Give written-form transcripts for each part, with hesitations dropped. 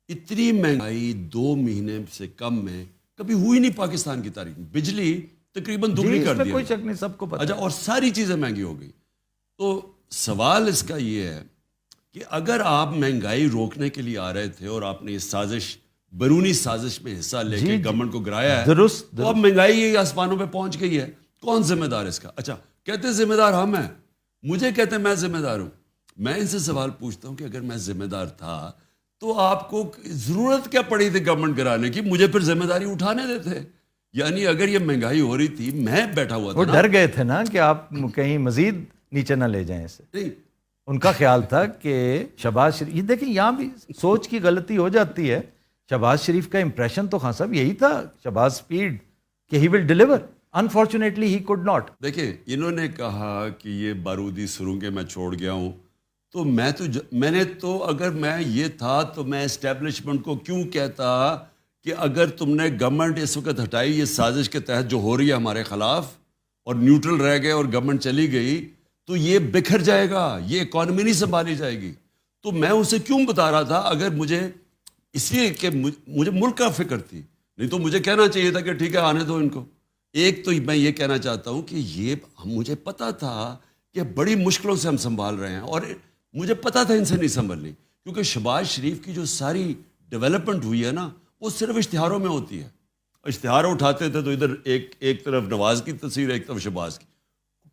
اتنی مہنگائی 2 مہینے سے کم میں کبھی ہوئی نہیں پاکستان کی تاریخ میں. بجلی تقریباً دگنی کر دی. کوئی شک نہیں, سب کو پتہ. اچھا, اور ساری چیزیں مہنگی ہو گئی. تو سوال اس کا یہ ہے کہ اگر آپ مہنگائی روکنے کے لیے آ رہے تھے اور آپ نے یہ سازش, بیرونی سازش میں حصہ لے کے گورنمنٹ کو گرایا ہے, درست, تو اب مہنگائی آسمانوں پہ پہنچ گئی ہے. کون ذمہ دار ہے اس کا؟ اچھا, کہتے ہیں ذمہ دار ہم ہیں, مجھے کہتے ہیں میں ذمہ دار ہوں. میں ان سے سوال پوچھتا ہوں کہ اگر میں ذمہ دار تھا تو آپ کو ضرورت کیا پڑی تھی گورنمنٹ گرانے کی؟ مجھے پھر ذمہ داری اٹھانے دیتے. یعنی اگر یہ مہنگائی ہو رہی تھی, میں بیٹھا ہوا تھا, وہ ڈر گئے تھے نا کہ آپ کہیں مزید نیچے نہ لے جائیں اسے. نہیں, ان کا خیال تھا کہ شہباز شریف, یہ دیکھیں یہاں بھی سوچ کی غلطی ہو جاتی ہے. شہباز شریف کا امپریشن تو خان صاحب یہی تھا, شہباز اسپیڈ, کہ he will deliver. Unfortunately he could not. دیکھیں, انہوں نے کہا کہ یہ بارودی سرنگیں میں چھوڑ گیا ہوں, تو میں نے تو اگر میں یہ تھا تو میں اسٹیبلشمنٹ کو کیوں کہتا کہ اگر تم نے گورنمنٹ اس وقت ہٹائی یہ سازش کے تحت جو ہو رہی ہے ہمارے خلاف, اور نیوٹرل رہ گئے اور گورنمنٹ چلی گئی, تو یہ بکھر جائے گا, یہ اکانومی نہیں سنبھالی جائے گی. تو میں اسے کیوں بتا رہا تھا؟ اگر مجھے اس لیے کہ مجھے ملک کا فکر تھی, نہیں تو مجھے کہنا چاہیے تھا کہ ٹھیک ہے آنے دو ان کو. ایک تو میں یہ کہنا چاہتا ہوں کہ یہ مجھے پتا تھا کہ بڑی مشکلوں سے ہم سنبھال رہے ہیں, اور مجھے پتا تھا ان سے نہیں سنبھلنی, کیونکہ شہباز شریف کی جو ساری ڈیولپمنٹ ہوئی ہے نا, وہ صرف اشتہاروں میں ہوتی ہے. اشتہار اٹھاتے تھے تو ادھر ایک طرف نواز کی تصویر, ایک طرف شہباز کی.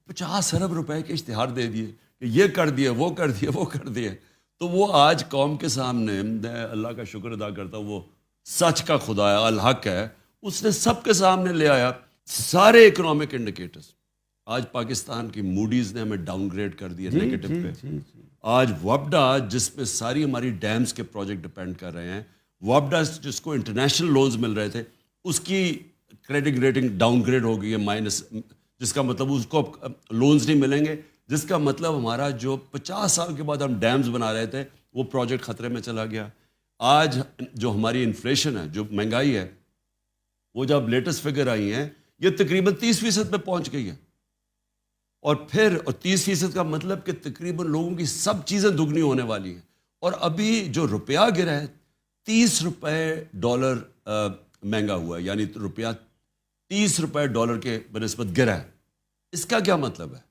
50 ارب روپے کے اشتہار دے دیے کہ یہ کر دیے, وہ کر دیے, وہ کر دیے. تو وہ آج قوم کے سامنے, میں اللہ کا شکر ادا کرتا ہوں, وہ سچ کا خدا ہے, الحق ہے, اس نے سب کے سامنے لے آیا سارے اکنامک انڈیکیٹرز. آج پاکستان کی موڈیز نے ہمیں ڈاؤن گریڈ کر دیا نیگیٹو پہ. آج وابڈا, جس پہ ساری ہماری ڈیمز کے پروجیکٹ ڈپینڈ کر رہے ہیں, وابڈا جس کو انٹرنیشنل لونز مل رہے تھے, اس کی کریڈٹ ریٹنگ ڈاؤن گریڈ ہو گئی ہے مائنس, جس کا مطلب اس کو لونز نہیں ملیں گے, جس کا مطلب ہمارا جو 50 سال کے بعد ہم ڈیمز بنا رہے تھے وہ پروجیکٹ خطرے میں چلا گیا. آج جو ہماری انفلیشن ہے, جو مہنگائی ہے, وہ جب لیٹسٹ فگر آئی ہیں یہ تقریباً 30% پہ پہنچ گئی ہے. اور 30% کا مطلب کہ تقریباً لوگوں کی سب چیزیں دگنی ہونے والی ہیں. اور ابھی جو روپیہ گرا ہے, 30 روپے ڈالر مہنگا ہوا ہے, یعنی روپیہ 30 روپے ڈالر کے بنسبت گرا ہے. اس کا کیا مطلب ہے؟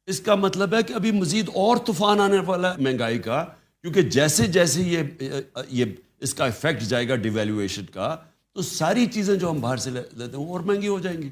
اس کا مطلب ہے کہ ابھی مزید اور طوفان آنے والا ہے مہنگائی کا, کیونکہ جیسے جیسے یہ اس کا افیکٹ جائے گا ڈیویلیویشن کا, تو ساری چیزیں جو ہم باہر سے لیتے ہیں وہ اور مہنگی ہو جائیں گی.